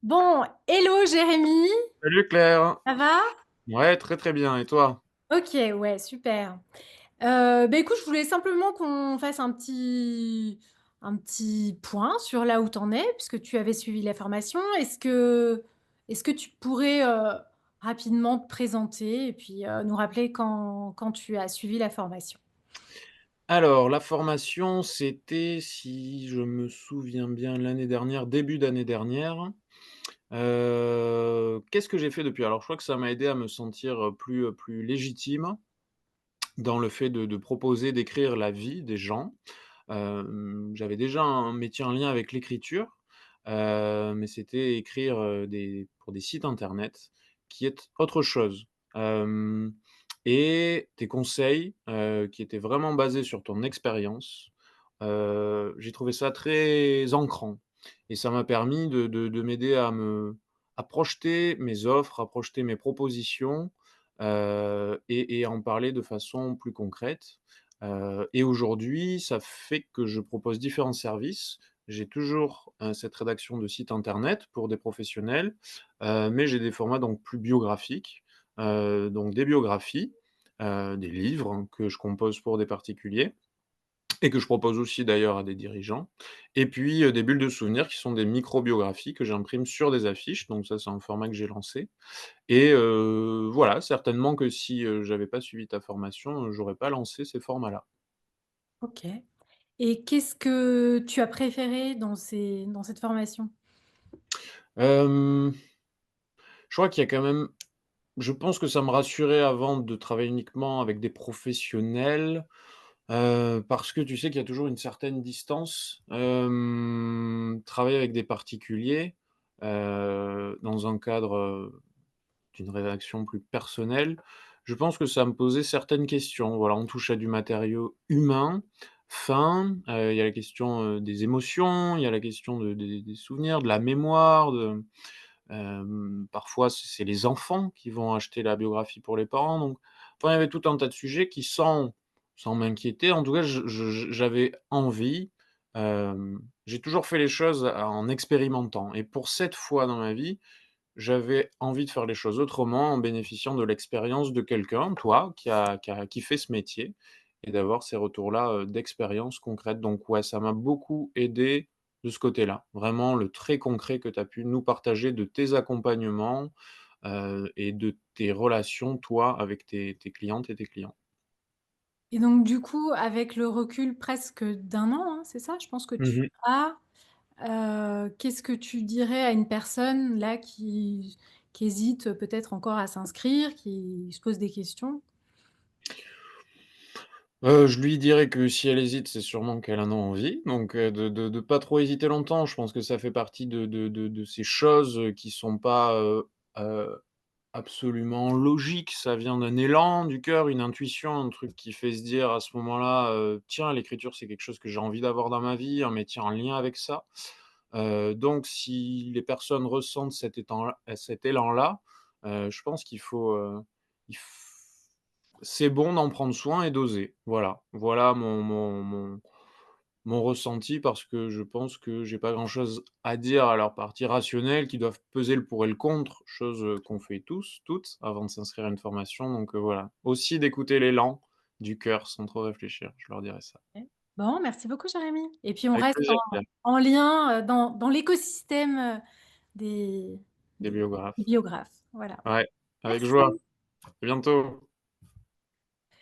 Bon, hello Jérémy, Salut Claire. ça va? Ouais, très très bien. Et toi? Ok, ouais, super. Écoute, je voulais simplement qu'on fasse un petit point sur là où t'en es, puisque tu avais suivi la formation. Est-ce que tu pourrais rapidement te présenter et puis nous rappeler quand tu as suivi la formation? Alors, la formation, c'était, si je me souviens bien, l'année dernière, début d'année dernière. Qu'est-ce que j'ai fait depuis? Alors, je crois que ça m'a aidé à me sentir, plus légitime dans le fait de proposer, d'écrire la vie des gens. J'avais déjà un métier en lien avec l'écriture, mais c'était écrire, des pour des sites internet, qui est autre chose. Hem Et tes conseils, qui étaient vraiment basés sur ton expérience, j'ai trouvé ça très ancrant et ça m'a permis de m'aider à projeter mes offres, à projeter mes propositions, et à en parler de façon plus concrète. Et aujourd'hui, ça fait que je propose différents services. J'ai toujours, cette rédaction de site internet pour des professionnels, mais j'ai des formats donc plus biographiques, donc des biographies, des livres hein, que je compose pour des particuliers et que je propose aussi d'ailleurs à des dirigeants et puis, des bulles de souvenirs qui sont des micro-biographies que j'imprime sur des affiches, donc ça, c'est un format que j'ai lancé et voilà, certainement que si, j'avais pas suivi ta formation, j'aurais pas lancé ces formats-là. Ok. Et qu'est-ce que tu as préféré dans cette formation? Hem, je crois qu'il y a quand même je pense que ça me rassurait avant de travailler uniquement avec des professionnels, parce que tu sais qu'il y a toujours une certaine distance. Travailler avec des particuliers, dans un cadre, d'une rédaction plus personnelle, je pense que ça me posait certaines questions. Voilà, on touche à du matériau humain, fin, il y a la question, des émotions, il y a la question de des souvenirs, de la mémoire, parfois c'est les enfants qui vont acheter la biographie pour les parents, donc enfin, il y avait tout un tas de sujets qui sans m'inquiéter, en tout cas, j'avais envie, j'ai toujours fait les choses en expérimentant et pour cette fois dans ma vie, j'avais envie de faire les choses autrement en bénéficiant de l'expérience de quelqu'un, toi, qui fait ce métier et d'avoir ces retours-là, d'expérience concrète. Donc ouais, ça m'a beaucoup aidé de ce côté-là. Vraiment le très concret que tu as pu nous partager de tes accompagnements, et de tes relations, toi, avec tes clientes et tes clients. Et donc du coup, avec le recul presque d'un an, hein, c'est ça? Je pense que tu Mmh. as, qu'est-ce que tu dirais à une personne là qui hésite peut-être encore à s'inscrire, qui se pose des questions? Je lui dirais que si elle hésite, c'est sûrement qu'elle en a envie, donc de pas trop hésiter longtemps. Je pense que ça fait partie de ces choses, qui sont pas, absolument logiques. Ça vient d'un élan du cœur, une intuition, un truc qui fait se dire à ce moment-là, «Tiens, l'écriture, c'est quelque chose que j'ai envie d'avoir dans ma vie, un métier en lien avec ça». Donc si les personnes ressentent cet élan-là, je pense qu'il faut, il f c'est bon d'en prendre soin et d'oser. Voilà. Voilà mon ressenti parce que je pense que j'ai pas grand-chose à dire à leur partie rationnelle qui doivent peser le pour et le contre, chose, qu'on fait tous, toutes, avant de s'inscrire à une formation donc voilà. Aussi d'écouter l'élan du cœur sans trop réfléchir, je leur dirais ça. OK. Bon, merci beaucoup Jérémy. Et puis on Avec reste plaisir, Claire. en lien, dans l'écosystème, des Des des biographes. biographes. Voilà. Ouais, avec joie. Merci. À bientôt.